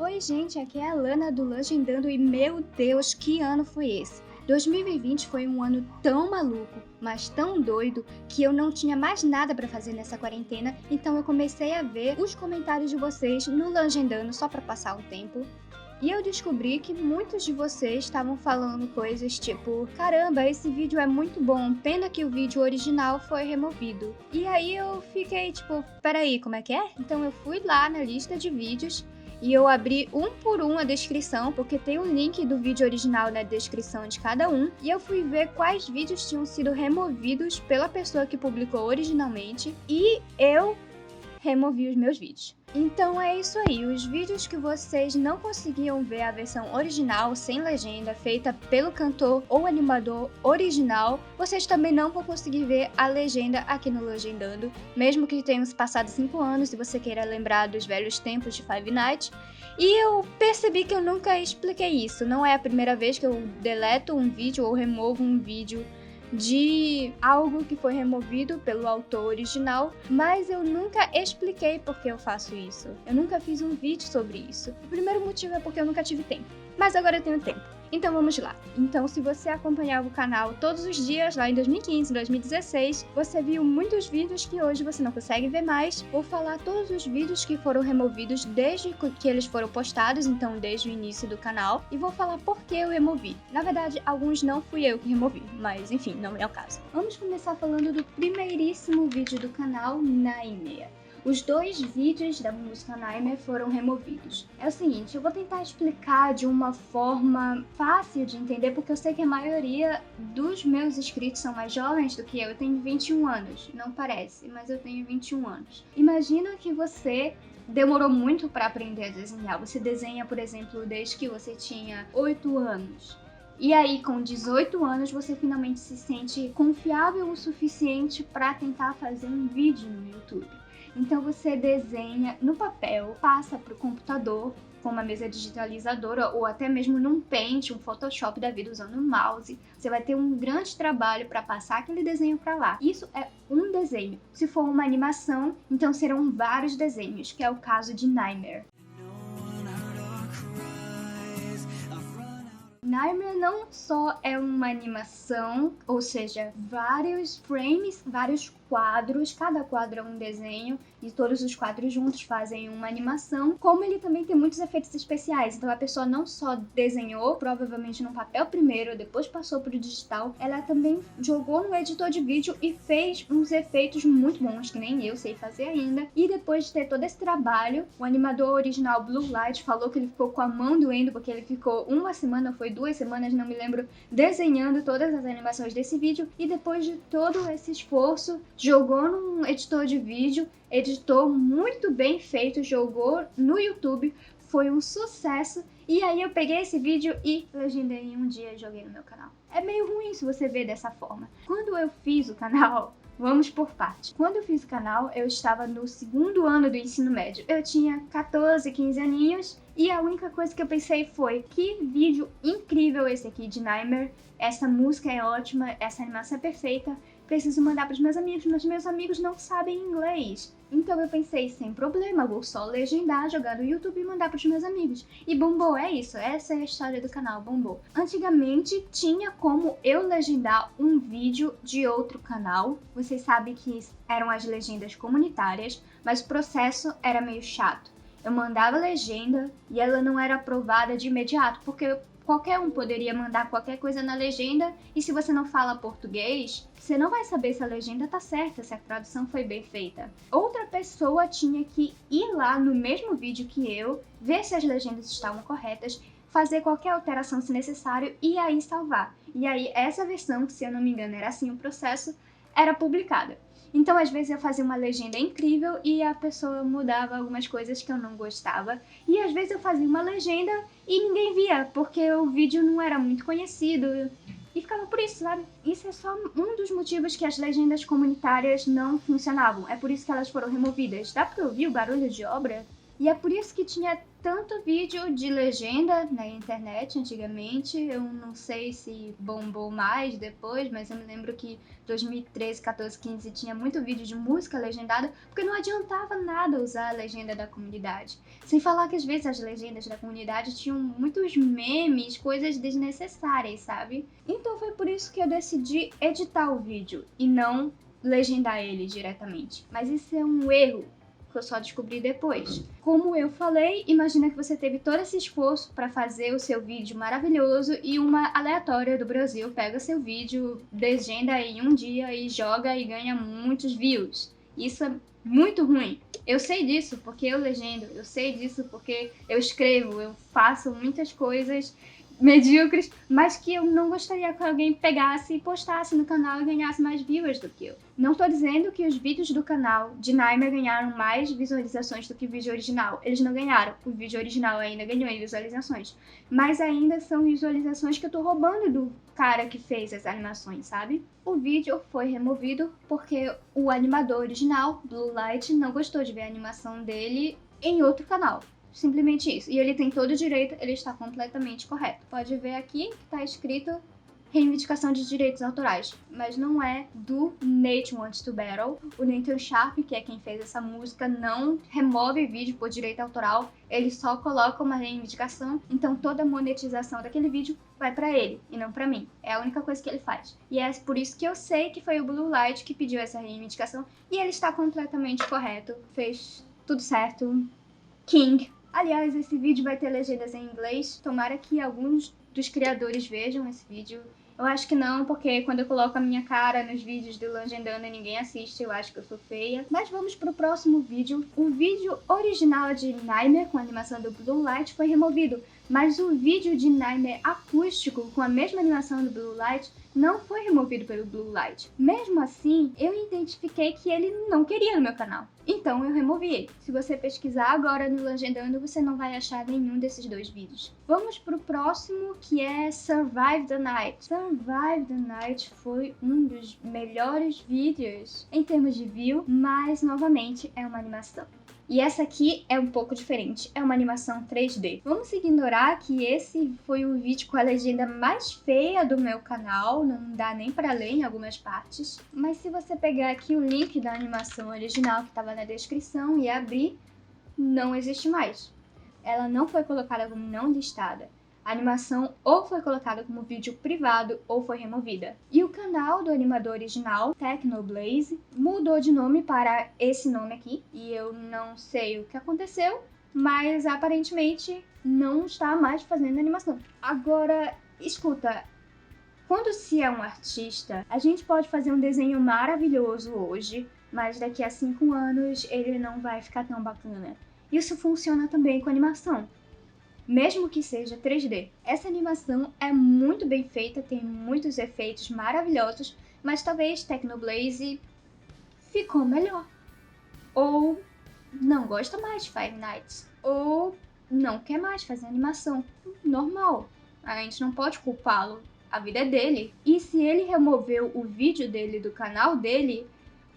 Oi gente, aqui é a Lana do Legendando e meu Deus, que ano foi esse? 2020 foi um ano tão maluco, mas tão doido, que eu não tinha mais nada pra fazer nessa quarentena, então eu comecei a ver os comentários de vocês no Legendando só pra passar o tempo. E eu descobri que muitos de vocês estavam falando coisas tipo: caramba, esse vídeo é muito bom, pena que o vídeo original foi removido. E aí eu fiquei tipo, peraí, como é que é? Então eu fui lá na lista de vídeos e eu abri um por um a descrição, porque tem o link do vídeo original na descrição de cada um, e eu fui ver quais vídeos tinham sido removidos pela pessoa que publicou originalmente, e eu removi os meus vídeos. Então é isso aí, os vídeos que vocês não conseguiam ver a versão original, sem legenda, feita pelo cantor ou animador original, vocês também não vão conseguir ver a legenda aqui no Legendando, mesmo que tenham se passado 5 anos e você queira lembrar dos velhos tempos de Five Nights. E eu percebi que eu nunca expliquei isso, não é a primeira vez que eu deleto um vídeo ou removo um vídeo de algo que foi removido pelo autor original, mas eu nunca expliquei por que eu faço isso. Eu nunca fiz um vídeo sobre isso. O primeiro motivo é porque eu nunca tive tempo, mas agora eu tenho tempo. Então vamos lá. Então, se você acompanhava o canal todos os dias, lá em 2015, 2016, você viu muitos vídeos que hoje você não consegue ver mais. Vou falar todos os vídeos que foram removidos desde que eles foram postados, então desde o início do canal, e vou falar por que eu removi. Na verdade, alguns não fui eu que removi, mas enfim, não é o caso. Vamos começar falando do primeiríssimo vídeo do canal, Nightmare. Os 2 vídeos da música Nightmare foram removidos. É o seguinte, eu vou tentar explicar de uma forma fácil de entender, porque eu sei que a maioria dos meus inscritos são mais jovens do que eu. Eu tenho 21 anos, não parece, mas eu tenho 21 anos. Imagina que você demorou muito para aprender a desenhar. Você desenha, por exemplo, desde que você tinha 8 anos. E aí, com 18 anos, você finalmente se sente confiável o suficiente para tentar fazer um vídeo no YouTube. Então você desenha no papel, passa para o computador com uma mesa digitalizadora ou até mesmo num Paint, um Photoshop da vida usando um mouse. Você vai ter um grande trabalho para passar aquele desenho para lá. Isso é um desenho. Se for uma animação, então serão vários desenhos, que é o caso de Nightmare. Nightmare não só é uma animação, ou seja, vários frames, vários quadros, cada quadro é um desenho e todos os quadros juntos fazem uma animação, como ele também tem muitos efeitos especiais. Então a pessoa não só desenhou, provavelmente no papel primeiro, depois passou para o digital, ela também jogou no editor de vídeo e fez uns efeitos muito bons, que nem eu sei fazer ainda. E depois de ter todo esse trabalho, o animador original Blue Light falou que ele ficou com a mão doendo, porque ele ficou 1 semana, foi 2 semanas, não me lembro, desenhando todas as animações desse vídeo, e depois de todo esse esforço, jogou num editor de vídeo, editou muito bem feito, jogou no YouTube, foi um sucesso, e aí eu peguei esse vídeo e legendei em um dia e joguei no meu canal. É meio ruim se você ver dessa forma. Quando eu fiz o canal, vamos por parte. Quando eu fiz o canal, eu estava no 2º ano do ensino médio. Eu tinha 14, 15 aninhos e a única coisa que eu pensei foi: que vídeo incrível esse aqui de Nightmare. Essa música é ótima, essa animação é perfeita. Preciso mandar para os meus amigos, mas meus amigos não sabem inglês. Então eu pensei, sem problema, vou só legendar, jogar no YouTube e mandar para os meus amigos. E bombou, é isso, essa é a história do canal, bombou. Antigamente tinha como eu legendar um vídeo de outro canal. Vocês sabem que eram as legendas comunitárias, mas o processo era meio chato. Eu mandava a legenda e ela não era aprovada de imediato, porque qualquer um poderia mandar qualquer coisa na legenda, e se você não fala português, você não vai saber se a legenda tá certa, se a tradução foi bem feita. Outra pessoa tinha que ir lá no mesmo vídeo que eu, ver se as legendas estavam corretas, fazer qualquer alteração se necessário e aí salvar. E aí essa versão, se eu não me engano era assim o processo, era publicada. Então, às vezes eu fazia uma legenda incrível e a pessoa mudava algumas coisas que eu não gostava. E às vezes eu fazia uma legenda e ninguém via, porque o vídeo não era muito conhecido. E ficava por isso, sabe? Isso é só um dos motivos que as legendas comunitárias não funcionavam. É por isso que elas foram removidas. Dá pra ouvir o barulho de obra? E é por isso que tinha tanto vídeo de legenda na internet antigamente. Eu não sei se bombou mais depois, mas eu me lembro que 2013, 14, 15 tinha muito vídeo de música legendada, porque não adiantava nada usar a legenda da comunidade. Sem falar que às vezes as legendas da comunidade tinham muitos memes, coisas desnecessárias, sabe? Então foi por isso que eu decidi editar o vídeo e não legendar ele diretamente. Mas isso é um erro que eu só descobri depois. Como eu falei, imagina que você teve todo esse esforço para fazer o seu vídeo maravilhoso e uma aleatória do Brasil pega seu vídeo, legenda em um dia e joga e ganha muitos views. Isso é muito ruim. Eu sei disso porque eu legendo, eu sei disso porque eu escrevo, eu faço muitas coisas medíocres, mas que eu não gostaria que alguém pegasse e postasse no canal e ganhasse mais viewers do que eu. Não tô dizendo que os vídeos do canal de Nightmare ganharam mais visualizações do que o vídeo original. Eles não ganharam. O vídeo original ainda ganhou em visualizações. Mas ainda são visualizações que eu tô roubando do cara que fez as animações, sabe? O vídeo foi removido porque o animador original, Blue Light, não gostou de ver a animação dele em outro canal. Simplesmente isso. E ele tem todo o direito, ele está completamente correto. Pode ver aqui que está escrito reivindicação de direitos autorais, mas não é do Nate Wants to Battle. O Nathan Sharp, que é quem fez essa música, não remove vídeo por direito autoral, ele só coloca uma reivindicação, então toda a monetização daquele vídeo vai pra ele e não pra mim. É a única coisa que ele faz. E é por isso que eu sei que foi o Blue Light que pediu essa reivindicação e ele está completamente correto, fez tudo certo. King. Aliás, esse vídeo vai ter legendas em inglês. Tomara que alguns dos criadores vejam esse vídeo. Eu acho que não, porque quando eu coloco a minha cara nos vídeos do Legendando ninguém assiste, eu acho que eu sou feia. Mas vamos pro próximo vídeo. O vídeo original de Nightmare, com a animação do Blue Light, foi removido. Mas o vídeo de Nightmare acústico, com a mesma animação do Blue Light, não foi removido pelo Blue Light. Mesmo assim, eu identifiquei que ele não queria no meu canal. Então eu removi ele. Se você pesquisar agora no Legendando, você não vai achar nenhum desses dois vídeos. Vamos pro próximo, que é Survive the Night. Survive the Night foi um dos melhores vídeos em termos de view, mas novamente é uma animação. E essa aqui é um pouco diferente, é uma animação 3D. Vamos ignorar que esse foi o vídeo com a legenda mais feia do meu canal, não dá nem pra ler em algumas partes. Mas se você pegar aqui o link da animação original que estava na descrição e abrir, não existe mais. Ela não foi colocada como não listada. A animação ou foi colocada como vídeo privado ou foi removida. E o canal do animador original, Technoblaze, mudou de nome para esse nome aqui. E eu não sei o que aconteceu, mas aparentemente não está mais fazendo animação. Agora, escuta, quando se é um artista, a gente pode fazer um desenho maravilhoso hoje, mas daqui a 5 anos ele não vai ficar tão bacana. Isso funciona também com animação. Mesmo que seja 3D. Essa animação é muito bem feita, tem muitos efeitos maravilhosos, mas talvez Technoblaze ficou melhor. Ou não gosta mais de Five Nights. Ou não quer mais fazer animação. Normal. A gente não pode culpá-lo. A vida é dele. E se ele removeu o vídeo dele do canal dele,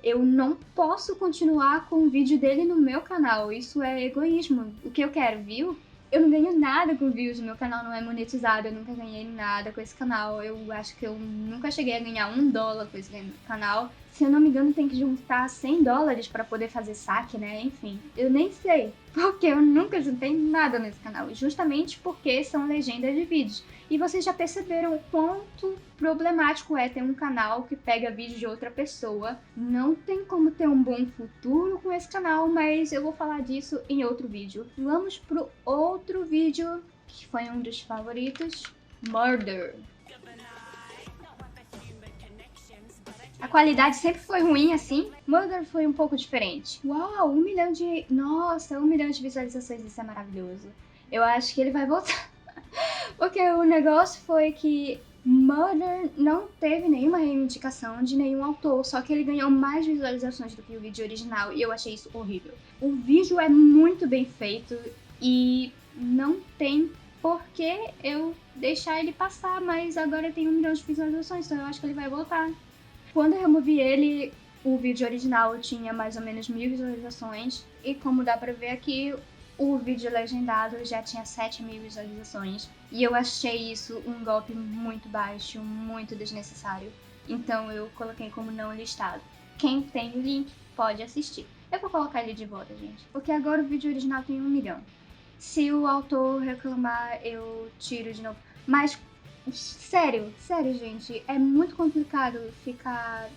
eu não posso continuar com o vídeo dele no meu canal. Isso é egoísmo. O que eu quero, viu? Eu não ganho nada com views, meu canal não é monetizado, eu nunca ganhei nada com esse canal. Eu acho que eu nunca cheguei a ganhar $1 com esse canal. Se eu não me engano, tem que juntar $100 pra poder fazer saque, né? Enfim, eu nem sei, porque eu nunca juntei nada nesse canal, justamente porque são legendas de vídeos. E vocês já perceberam o quanto problemático é ter um canal que pega vídeo de outra pessoa. Não tem como ter um bom futuro com esse canal, mas eu vou falar disso em outro vídeo. Vamos pro outro vídeo, que foi um dos favoritos, Murder. A qualidade sempre foi ruim assim. Murder foi um pouco diferente. Uau, 1 milhão de... Nossa, 1 milhão de visualizações, isso é maravilhoso. Eu acho que ele vai voltar. Porque o negócio foi que Murder não teve nenhuma reivindicação de nenhum autor, só que ele ganhou mais visualizações do que o vídeo original e eu achei isso horrível. O vídeo é muito bem feito e não tem por que eu deixar ele passar, mas agora tem 1 milhão de visualizações, então eu acho que ele vai voltar. Quando eu removi ele, o vídeo original tinha mais ou menos 1000 visualizações e como dá pra ver aqui, o vídeo legendado já tinha 7.000 visualizações e eu achei isso um golpe muito baixo, muito desnecessário. Então eu coloquei como não listado. Quem tem o link pode assistir. Eu vou colocar ele de volta, gente, porque agora o vídeo original tem 1 milhão. Se o autor reclamar, eu tiro de novo. Mas, sério, gente, é muito complicado ficar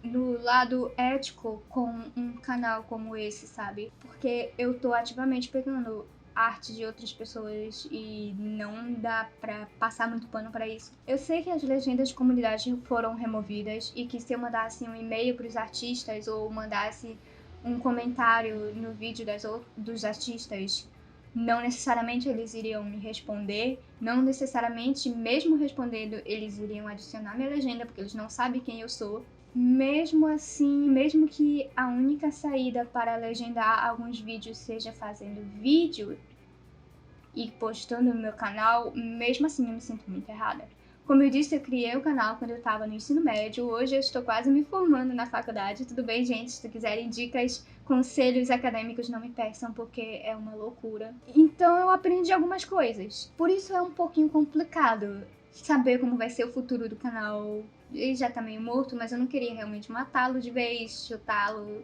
no lado ético com um canal como esse, sabe? Porque eu tô ativamente pegando arte de outras pessoas e não dá pra passar muito pano pra isso. Eu sei que as legendas de comunidade foram removidas e que se eu mandasse um e-mail pros artistas ou mandasse um comentário no vídeo dos artistas, não necessariamente eles iriam me responder, não necessariamente, mesmo respondendo, eles iriam adicionar minha legenda, porque eles não sabem quem eu sou. Mesmo assim, mesmo que a única saída para legendar alguns vídeos seja fazendo vídeo e postando no meu canal, mesmo assim eu me sinto muito errada. Como eu disse, eu criei o canal quando eu estava no ensino médio, hoje eu estou quase me formando na faculdade. Tudo bem, gente? Se quiserem dicas, conselhos acadêmicos, não me peçam, porque é uma loucura. Então eu aprendi algumas coisas. Por isso é um pouquinho complicado saber como vai ser o futuro do canal. Ele já tá meio morto, mas eu não queria realmente matá-lo de vez, chutá-lo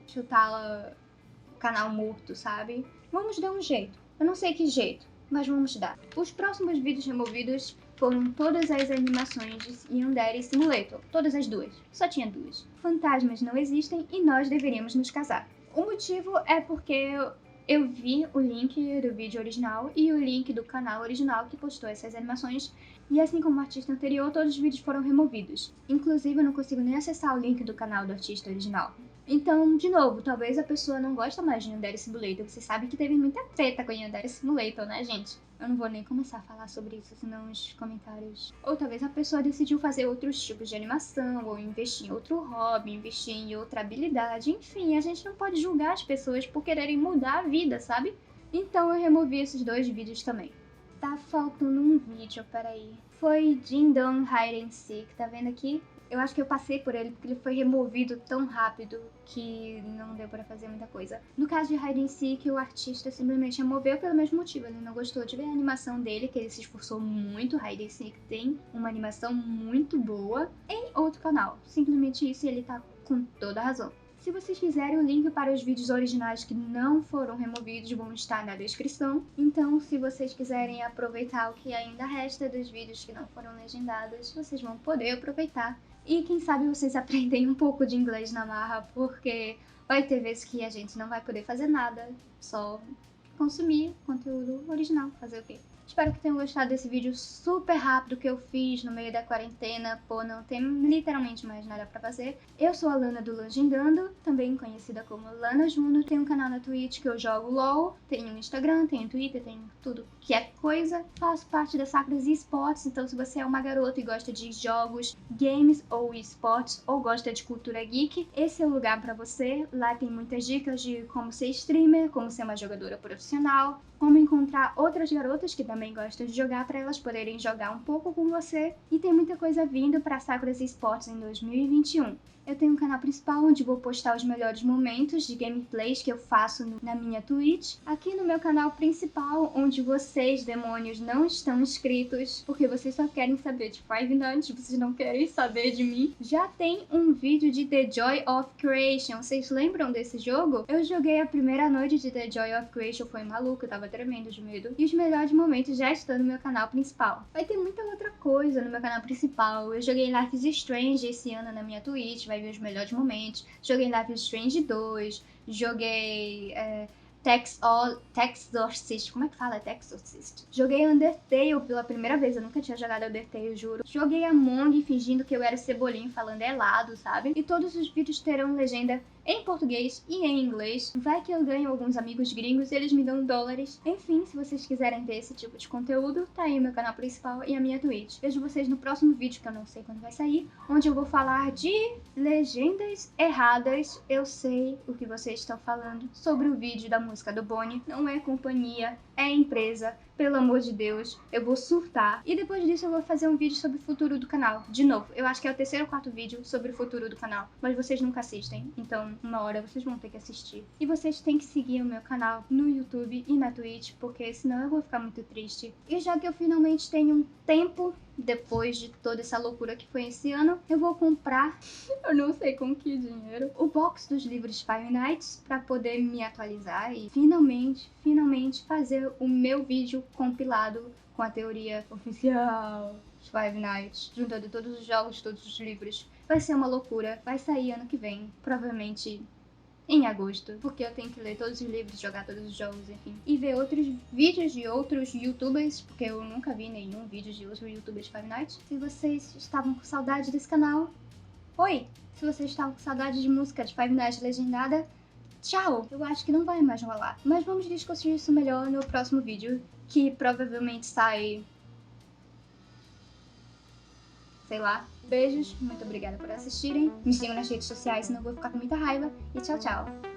canal morto, sabe? Vamos dar um jeito. Eu não sei que jeito, mas vamos dar. Os próximos vídeos removidos foram todas as animações de Yandere Simulator. Todas as duas. Só tinha duas. Fantasmas não existem e nós deveríamos nos casar. O motivo é porque eu vi o link do vídeo original e o link do canal original que postou essas animações, e assim como o artista anterior, todos os vídeos foram removidos. Inclusive, eu não consigo nem acessar o link do canal do artista original. Então, de novo, talvez a pessoa não gosta mais de Yandere Simulator. Você sabe que teve muita treta com Yandere Simulator, né, gente? Eu não vou nem começar a falar sobre isso, senão os comentários... Ou talvez a pessoa decidiu fazer outros tipos de animação, ou investir em outro hobby, investir em outra habilidade. Enfim, a gente não pode julgar as pessoas por quererem mudar a vida, sabe? Então eu removi esses 2 vídeos também. Tá faltando um vídeo, peraí. Foi Ding-Dong Hide and Seek, tá vendo aqui? Eu acho que eu passei por ele porque ele foi removido tão rápido que não deu pra fazer muita coisa. No caso de Hide and Seek, o artista simplesmente removeu pelo mesmo motivo. Ele não gostou de ver a animação dele, que ele se esforçou muito. Hide and Seek tem uma animação muito boa em outro canal. Simplesmente isso, e ele tá com toda a razão. Se vocês quiserem, o link para os vídeos originais que não foram removidos vão estar na descrição. Então, se vocês quiserem aproveitar o que ainda resta dos vídeos que não foram legendados, vocês vão poder aproveitar. E quem sabe vocês aprendem um pouco de inglês na marra, porque vai ter vezes que a gente não vai poder fazer nada, só consumir conteúdo original, fazer o quê? Espero que tenham gostado desse vídeo super rápido que eu fiz no meio da quarentena, por não ter literalmente mais nada pra fazer. Eu sou a Lana do Langingando, também conhecida como Lana Juno. Tenho um canal na Twitch que eu jogo LOL, tenho um Instagram, tenho Twitter, tenho tudo que é coisa. Faço parte da Sacras Esportes, então se você é uma garota e gosta de jogos, games ou esportes, ou gosta de cultura geek, esse é o lugar pra você. Lá tem muitas dicas de como ser streamer, como ser uma jogadora profissional, como encontrar outras garotas que também gostam de jogar para elas poderem jogar um pouco com você. E tem muita coisa vindo para Sakura's Esportes em 2021. Eu tenho um canal principal onde vou postar os melhores momentos de gameplays que eu faço na minha Twitch. Aqui no meu canal principal, onde vocês, demônios, não estão inscritos, porque vocês só querem saber de Five Nights, vocês não querem saber de mim. Já tem um vídeo de The Joy of Creation. Vocês lembram desse jogo? Eu joguei a primeira noite de The Joy of Creation, foi maluco, eu tava tremendo de medo. E os melhores momentos já estão no meu canal principal. Vai ter muita outra coisa no meu canal principal. Eu joguei Life is Strange esse ano na minha Twitch, vai ver os melhores momentos. Joguei Life is Strange 2, joguei Texorcist, como é que fala? Texorcist. Joguei Undertale pela primeira vez, eu nunca tinha jogado Undertale, juro. Joguei Among fingindo que eu era o Cebolinha falando helado, sabe? E todos os vídeos terão legenda em português e em inglês. Vai que eu ganho alguns amigos gringos e eles me dão dólares. Enfim, se vocês quiserem ver esse tipo de conteúdo, tá aí o meu canal principal e a minha Twitch. Vejo vocês no próximo vídeo, que eu não sei quando vai sair, onde eu vou falar de legendas erradas. Eu sei o que vocês estão falando sobre o vídeo da música do Bonnie. Não é companhia, é empresa. Pelo amor de Deus, eu vou surtar. E depois disso eu vou fazer um vídeo sobre o futuro do canal. De novo, eu acho que é o 3º ou 4º vídeo sobre o futuro do canal. Mas vocês nunca assistem, então uma hora vocês vão ter que assistir. E vocês têm que seguir o meu canal no YouTube e na Twitch, porque senão eu vou ficar muito triste. E já que eu finalmente tenho um tempo, depois de toda essa loucura que foi esse ano, eu vou comprar, eu não sei com que dinheiro, o box dos livros Five Nights pra poder me atualizar e finalmente fazer o meu vídeo compilado com a teoria oficial de Five Nights, juntando todos os jogos, todos os livros. Vai ser uma loucura, vai sair ano que vem, provavelmente em agosto, porque eu tenho que ler todos os livros, jogar todos os jogos, enfim. E ver outros vídeos de outros youtubers, porque eu nunca vi nenhum vídeo de outros youtubers de Five Nights. Se vocês estavam com saudade desse canal, oi! Se vocês estavam com saudade de música de Five Nights legendada, tchau! Eu acho que não vai mais rolar. Mas vamos discutir isso melhor no próximo vídeo, que provavelmente sai... sei lá. Beijos, muito obrigada por assistirem. Me sigam nas redes sociais, senão eu vou ficar com muita raiva. E tchau, tchau!